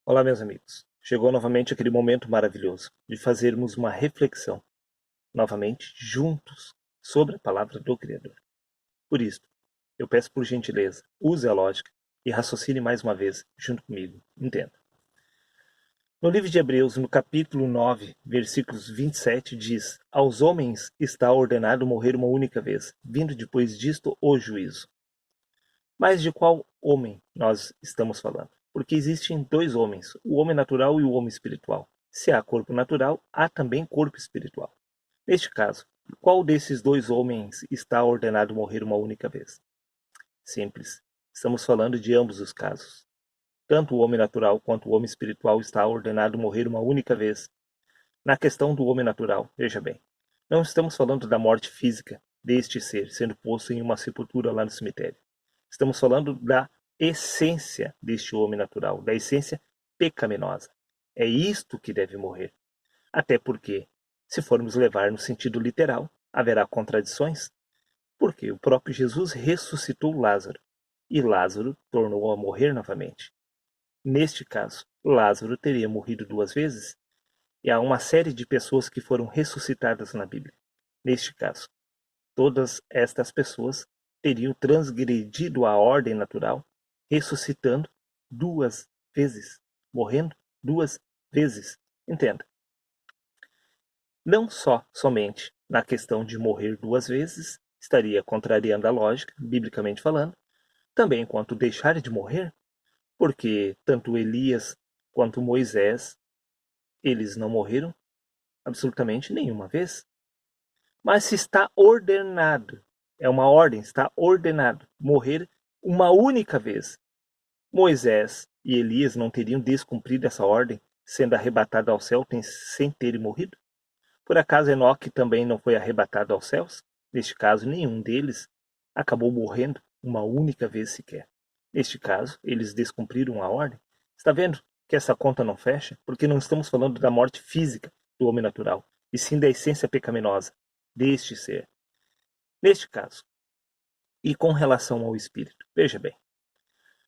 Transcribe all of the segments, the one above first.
Olá, meus amigos. Chegou novamente aquele momento maravilhoso de fazermos uma reflexão, novamente, juntos, sobre a palavra do Criador. Por isso, eu peço por gentileza, use a lógica e raciocine mais uma vez junto comigo. Entenda. No livro de Hebreus, no capítulo 9, versículos 27, diz: Aos homens está ordenado morrer uma única vez, vindo depois disto o juízo. Mas de qual homem nós estamos falando? Porque existem dois homens, o homem natural e o homem espiritual. Se há corpo natural, há também corpo espiritual. Neste caso, qual desses dois homens está ordenado morrer uma única vez? Simples. Estamos falando de ambos os casos. Tanto o homem natural quanto o homem espiritual está ordenado morrer uma única vez. Na questão do homem natural, veja bem, não estamos falando da morte física deste ser sendo posto em uma sepultura lá no cemitério. Estamos falando da essência deste homem natural, da essência pecaminosa. É isto que deve morrer. Até porque, se formos levar no sentido literal, haverá contradições. Porque o próprio Jesus ressuscitou Lázaro e Lázaro tornou a morrer novamente. Neste caso, Lázaro teria morrido duas vezes e há uma série de pessoas que foram ressuscitadas na Bíblia. Neste caso, todas estas pessoas teriam transgredido a ordem natural, ressuscitando duas vezes, morrendo duas vezes. Entenda. Não somente na questão de morrer duas vezes, estaria contrariando a lógica, biblicamente falando, também quanto deixar de morrer, porque tanto Elias quanto Moisés, eles não morreram absolutamente nenhuma vez. Mas se está ordenado, é uma ordem, está ordenado morrer uma única vez. Moisés e Elias não teriam descumprido essa ordem, sendo arrebatado ao céu sem terem morrido? Por acaso Enoque também não foi arrebatado aos céus? Neste caso, nenhum deles acabou morrendo uma única vez sequer. Neste caso, eles descumpriram a ordem. Está vendo que essa conta não fecha? Porque não estamos falando da morte física do homem natural, e sim da essência pecaminosa deste ser. Neste caso, e com relação ao espírito, veja bem,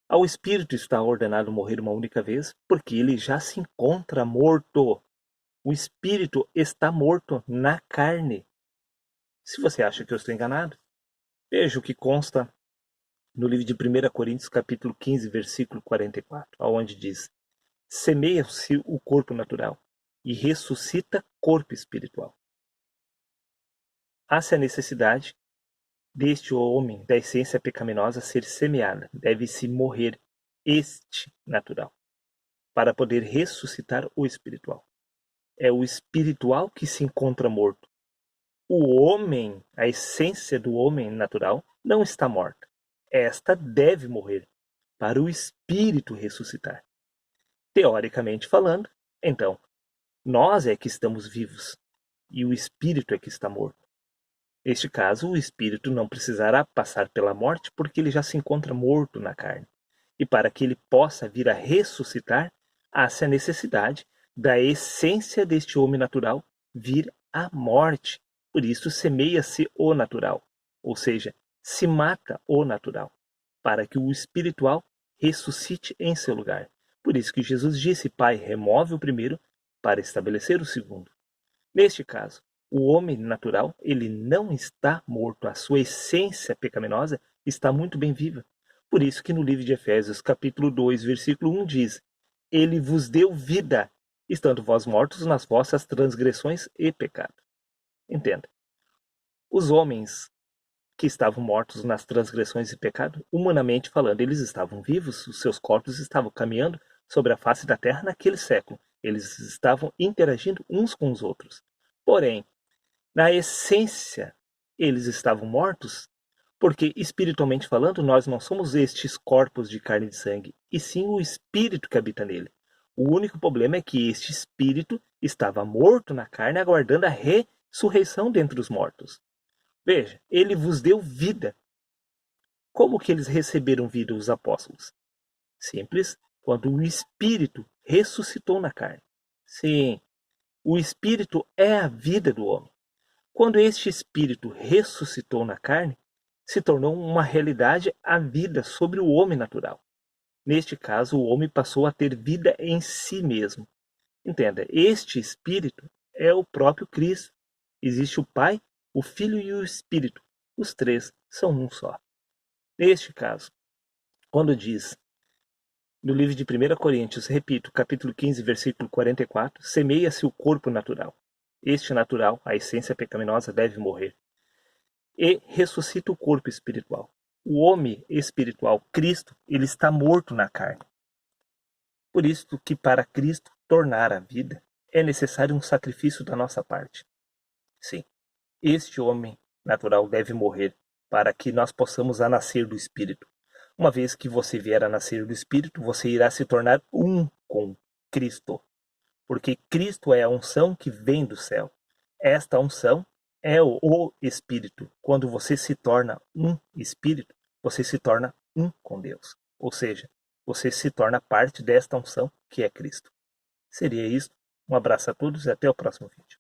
ao espírito está ordenado morrer uma única vez, porque ele já se encontra morto. O espírito está morto na carne. Se você acha que eu estou enganado, veja o que consta no livro de 1 Coríntios, capítulo 15, versículo 44, onde diz: semeia-se o corpo natural e ressuscita corpo espiritual. Há-se a necessidade deste homem, da essência pecaminosa, ser semeada. Deve-se morrer este natural, para poder ressuscitar o espiritual. É o espiritual que se encontra morto. O homem, a essência do homem natural, não está morta. Esta deve morrer, para o espírito ressuscitar. Teoricamente falando, então, nós é que estamos vivos, e o espírito é que está morto. Neste caso, o espírito não precisará passar pela morte, porque ele já se encontra morto na carne. E para que ele possa vir a ressuscitar, há-se a necessidade da essência deste homem natural vir à morte. Por isso, semeia-se o natural, ou seja, se mata o natural, para que o espiritual ressuscite em seu lugar. Por isso que Jesus disse: Pai, remove o primeiro para estabelecer o segundo. Neste caso, o homem natural, ele não está morto, a sua essência pecaminosa está muito bem viva. Por isso que no livro de Efésios, capítulo 2, versículo 1 diz: Ele vos deu vida, estando vós mortos nas vossas transgressões e pecado. Entenda. Os homens que estavam mortos nas transgressões e pecado, humanamente falando, eles estavam vivos, os seus corpos estavam caminhando sobre a face da terra naquele século. Eles estavam interagindo uns com os outros. Porém, na essência, eles estavam mortos, porque espiritualmente falando, nós não somos estes corpos de carne e de sangue, e sim o espírito que habita nele. O único problema é que este espírito estava morto na carne, aguardando a ressurreição dentre os mortos. Veja, ele vos deu vida. Como que eles receberam vida, os apóstolos? Simples, quando o espírito ressuscitou na carne. Sim, o espírito é a vida do homem. Quando este espírito ressuscitou na carne, se tornou uma realidade a vida sobre o homem natural. Neste caso, o homem passou a ter vida em si mesmo. Entenda, este Espírito é o próprio Cristo. Existe o Pai, o Filho e o Espírito. Os três são um só. Neste caso, quando diz no livro de 1 Coríntios, repito, capítulo 15, versículo 44, semeia-se o corpo natural. Este natural, a essência pecaminosa, deve morrer. E ressuscita o corpo espiritual. O homem espiritual, Cristo, ele está morto na carne. Por isso que para Cristo tornar a vida, é necessário um sacrifício da nossa parte. Sim, este homem natural deve morrer para que nós possamos a nascer do Espírito. Uma vez que você vier a nascer do Espírito, você irá se tornar um com Cristo. Porque Cristo é a unção que vem do céu. Esta unção é o Espírito. Quando você se torna um Espírito, você se torna um com Deus. Ou seja, você se torna parte desta unção que é Cristo. Seria isso. Um abraço a todos e até o próximo vídeo.